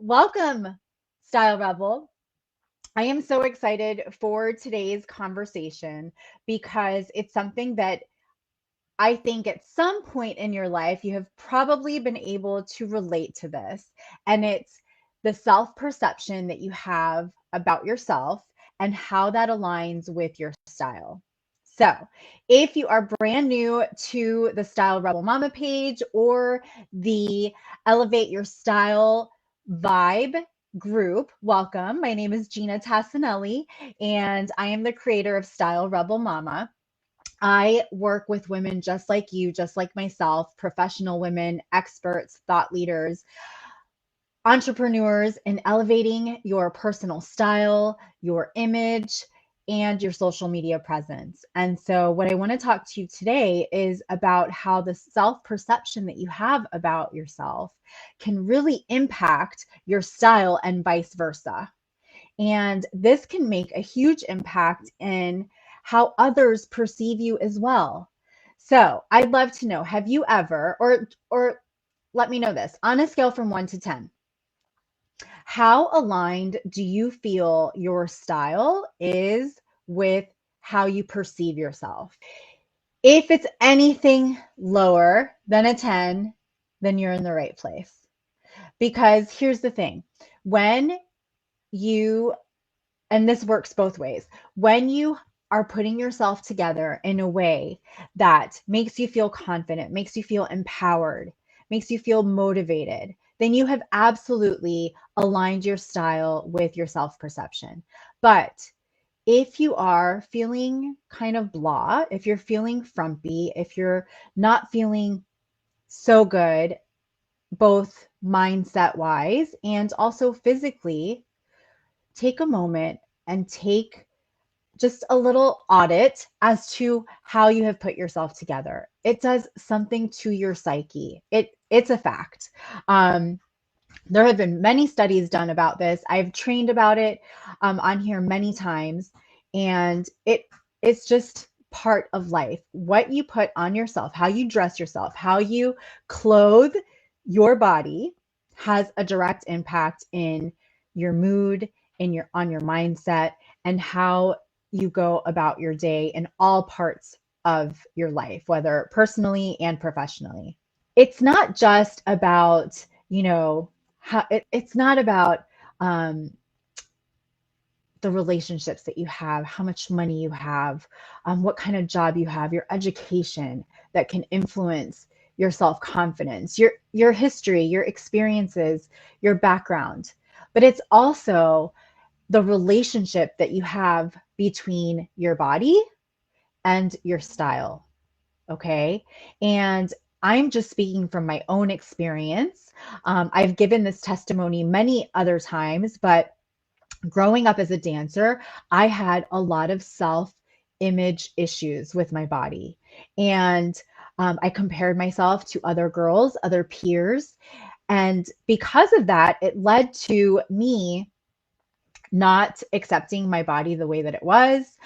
Welcome, Style Rebel. I am so excited for today's conversation because it's something that I think at some point in your life you have probably been able to relate to this. And it's the self perception that you have about yourself and how that aligns with your style. So, if you are brand new to the Style Rebel Mama page or the Elevate Your Style Vibe group, welcome. My name is Ginna Tassinelli, and I am the creator of Style Rebel Mama. I work with women just like you, just like myself, professional women, experts, thought leaders, entrepreneurs in elevating your personal style, your image, and your social media presence. And so, what I want to talk to you today is about how the self perception that you have about yourself can really impact your style and vice versa. And this can make a huge impact in how others perceive you as well. So I'd love to know, have you ever, or let me know this, on a scale from 1 to 10, how aligned do you feel your style is with how you perceive yourself? If it's anything lower than a 10, then you're in the right place. Because here's the thing, when you and this works both ways. When you are putting yourself together in a way that makes you feel confident, makes you feel empowered, makes you feel motivated, then you have absolutely aligned your style with your self perception. But if you are feeling kind of blah, if you're feeling frumpy, if you're not feeling so good, both mindset wise and also physically, take a moment and take just a little audit as to how you have put yourself together. It does something to your psyche. It's a fact. There have been many studies done about this. I've trained about it on here many times, and it's just part of life. What you put on yourself, how you dress yourself, how you clothe your body has a direct impact in your mood, in your on your mindset, and how you go about your day in all parts of your life, whether personally and professionally. It's not just about, it's not about um, the relationships that you have, how much money you have, what kind of job you have, your education that can influence your self-confidence, your history, your experiences, your background. But it's also the relationship that you have between your body and your style. Okay. And I'm just speaking from my own experience. I've given this testimony many other times, but growing up as a dancer, I had a lot of self image issues with my body. And I compared myself to other girls, other peers. And because of that, it led to me not accepting my body the way that it was.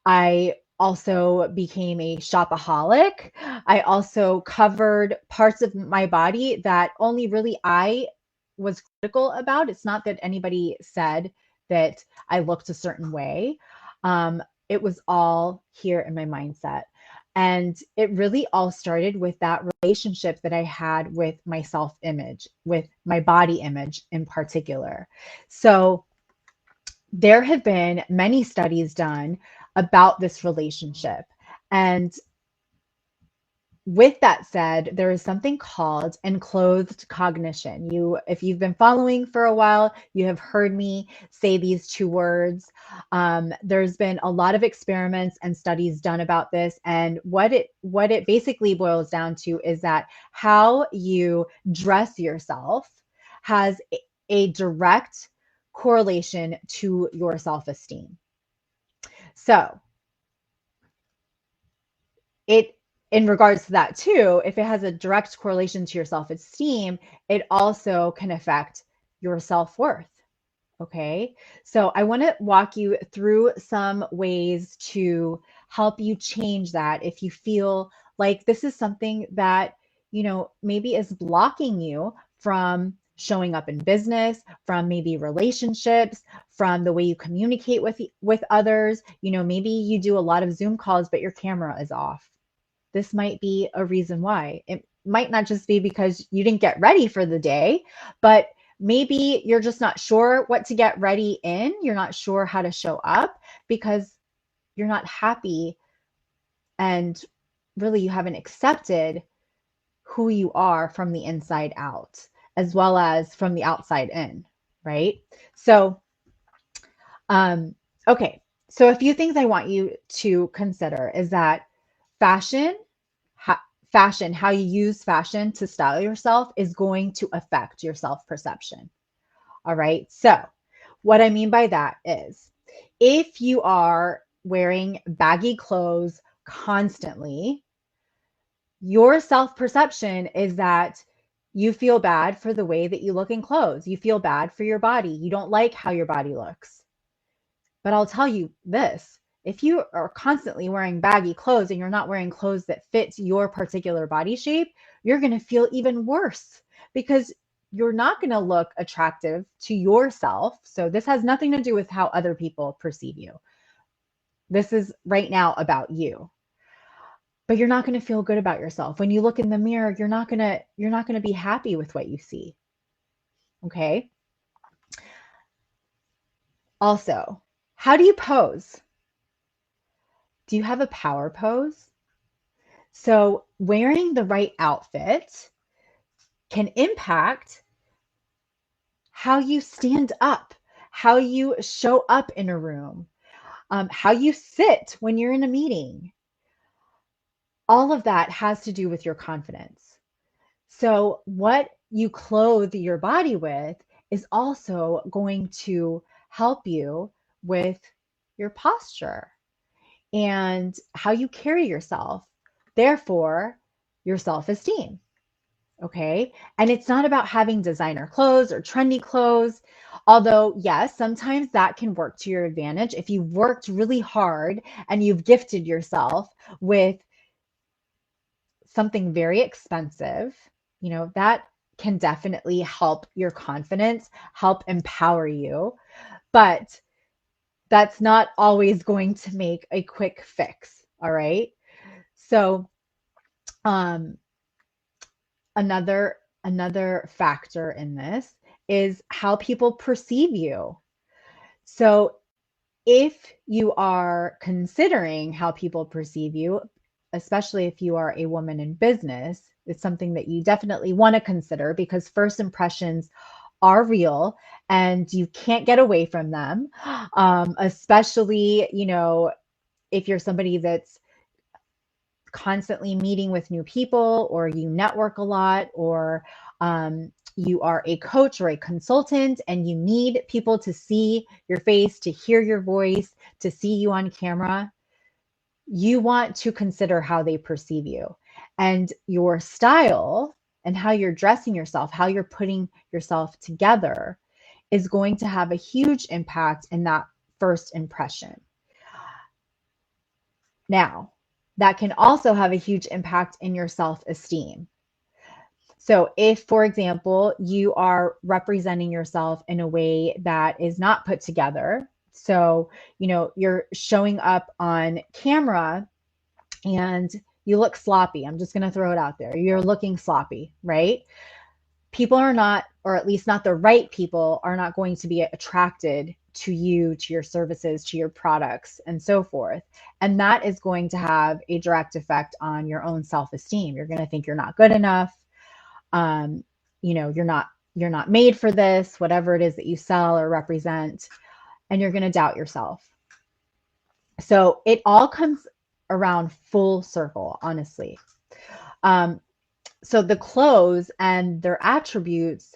I also became a shopaholic. I also covered parts of my body that only really I was critical about. It's not that anybody said that I looked a certain way. It was all here in my mindset. And it really all started with that relationship that I had with my self image, with my body image in particular. So there have been many studies done about this relationship. And with that said, there is something called enclothed cognition. If you've been following for a while, you have heard me say these two words. There's been a lot of experiments and studies done about this, and what it basically boils down to is that how you dress yourself has a direct correlation to your self-esteem. So it in regards to that too, if it has a direct correlation to your self-esteem, it also can affect your self-worth. Okay. So I want to walk you through some ways to help you change that if you feel like this is something that, maybe is blocking you from showing up in business, from maybe relationships, from the way you communicate with others. Maybe you do a lot of Zoom calls, but your camera is off. This might be a reason why. It might not just be because you didn't get ready for the day, but maybe you're just not sure what to get ready in. You're not sure how to show up because you're not happy, and really you haven't accepted who you are from the inside out, as well as from the outside in, right? So, okay. So a few things I want you to consider is that fashion, how you use fashion to style yourself is going to affect your self-perception. All right. So what I mean by that is if you are wearing baggy clothes constantly, your self-perception is that you feel bad for the way that you look in clothes. You feel bad for your body. You don't like how your body looks. But I'll tell you this, if you are constantly wearing baggy clothes and you're not wearing clothes that fit your particular body shape, you're going to feel even worse because you're not going to look attractive to yourself. So this has nothing to do with how other people perceive you. This is right now about you. But you're not going to feel good about yourself. When you look in the mirror, you're not going to be happy with what you see. Okay? Also, how do you pose? Do you have a power pose? So, wearing the right outfit can impact how you stand up, how you show up in a room, how you sit when you're in a meeting. All of that has to do with your confidence. So, what you clothe your body with is also going to help you with your posture and how you carry yourself. Therefore, your self esteem. Okay. And it's not about having designer clothes or trendy clothes. Although, yes, sometimes that can work to your advantage. If you've worked really hard and you've gifted yourself with something very expensive, that can definitely help your confidence, help empower you. But that's not always going to make a quick fix. All right. So, um, another factor in this is how people perceive you. So if you are considering how people perceive you, especially if you are a woman in business, it's something that you definitely want to consider because first impressions are real and you can't get away from them. Especially, if you're somebody that's constantly meeting with new people, or you network a lot, or you are a coach or a consultant and you need people to see your face, to hear your voice, to see you on camera, you want to consider how they perceive you. And your style and how you're dressing yourself, how you're putting yourself together is going to have a huge impact in that first impression. Now, that can also have a huge impact in your self-esteem. So if, for example, you are representing yourself in a way that is not put together, so, you're showing up on camera and you look sloppy. I'm just going to throw it out there. You're looking sloppy, right? People are not, or at least not the right people, are not going to be attracted to you, to your services, to your products, and so forth. And that is going to have a direct effect on your own self-esteem. You're going to think you're not good enough. You're not made for this, whatever it is that you sell or represent, and you're going to doubt yourself. So it all comes around full circle, honestly. So the clothes and their attributes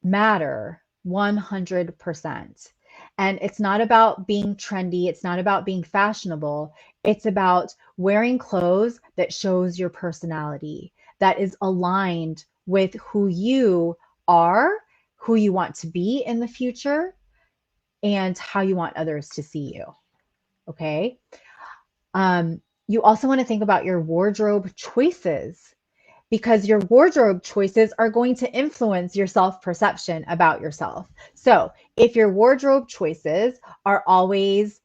matter 100%. And it's not about being trendy. It's not about being fashionable. It's about wearing clothes that shows your personality, that is aligned with who you are, who you want to be in the future, and how you want others to see you. Okay. You also want to think about your wardrobe choices. because your wardrobe choices are going to influence your self-perception about yourself. So if your wardrobe choices are always,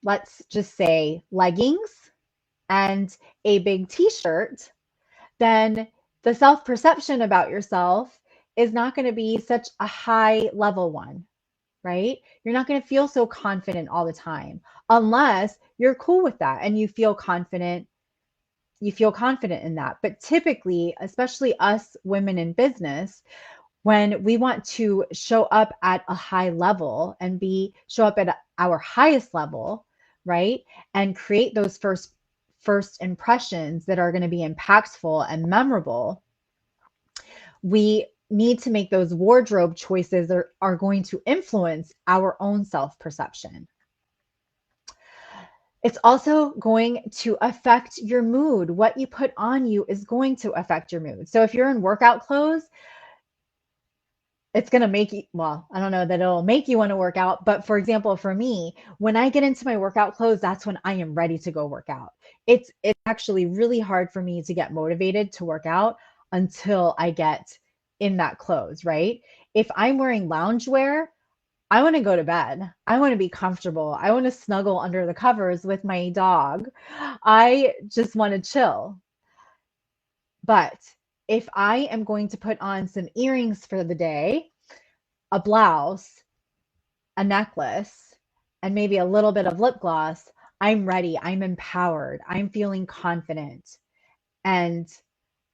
let's just say, leggings and a big t-shirt, then the self-perception about yourself is not going to be such a high level one, right? You're not going to feel so confident all the time unless you're cool with that and you feel confident in that. But typically, especially us women in business, when we want to show up at a high level and show up at our highest level, right? And create those first impressions that are going to be impactful and memorable, we need to make those wardrobe choices that are going to influence our own self-perception. It's also going to affect your mood. What you put on you is going to affect your mood. So if you're in workout clothes, it's going to make you, well, I don't know that it'll make you want to work out, but for example, for me, when I get into my workout clothes, that's when I am ready to go work out. It's actually really hard for me to get motivated to work out until I get in that clothes, right? If I'm wearing loungewear, I want to go to bed. I want to be comfortable. I want to snuggle under the covers with my dog. I just want to chill. But if I am going to put on some earrings for the day, a blouse, a necklace, and maybe a little bit of lip gloss, I'm ready. I'm empowered. I'm feeling confident. And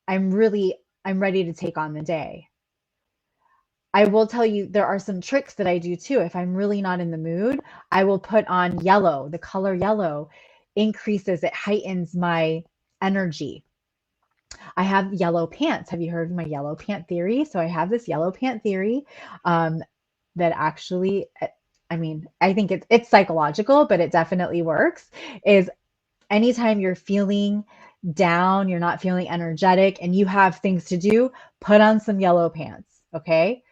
I'm ready to take on the day. I will tell you, there are some tricks that I do too. If I'm really not in the mood, I will put on yellow. The color yellow it heightens my energy. I have yellow pants. Have you heard of my yellow pant theory? So I have this yellow pant theory that actually, I mean, I think it's psychological, but it definitely works. Is anytime you're feeling down, you're not feeling energetic, and you have things to do, put on some yellow pants. Okay.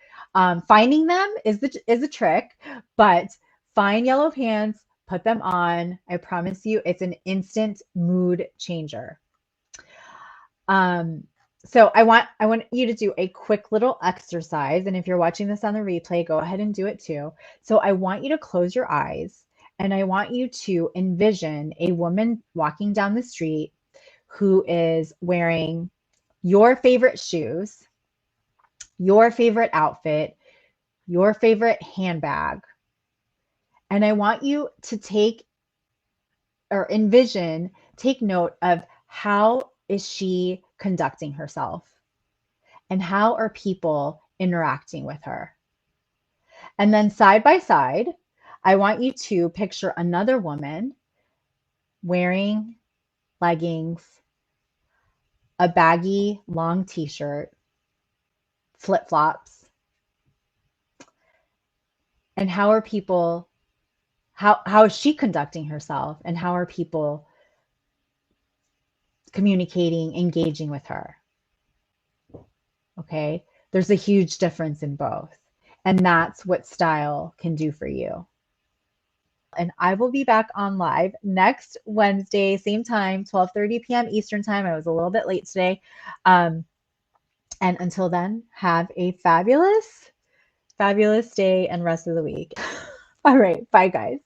Finding them is a trick, but find yellow pants, put them on. I promise you, it's an instant mood changer. So I want you to do a quick little exercise. And if you're watching this on the replay, go ahead and do it too. So I want you to close your eyes and I want you to envision a woman walking down the street who is wearing your favorite shoes, your favorite outfit, your favorite handbag. And I want you to take note of how is she conducting herself and how are people interacting with her. And then side by side, I want you to picture another woman wearing leggings, a baggy long t-shirt, flip-flops. And how are people, how is she conducting herself and how are people communicating, engaging with her? Okay. There's a huge difference in both. And that's what style can do for you. And I will be back on live next Wednesday, same time, 12:30 p.m. Eastern time. I was a little bit late today. And until then, have a fabulous day and rest of the week. All right. Bye, guys.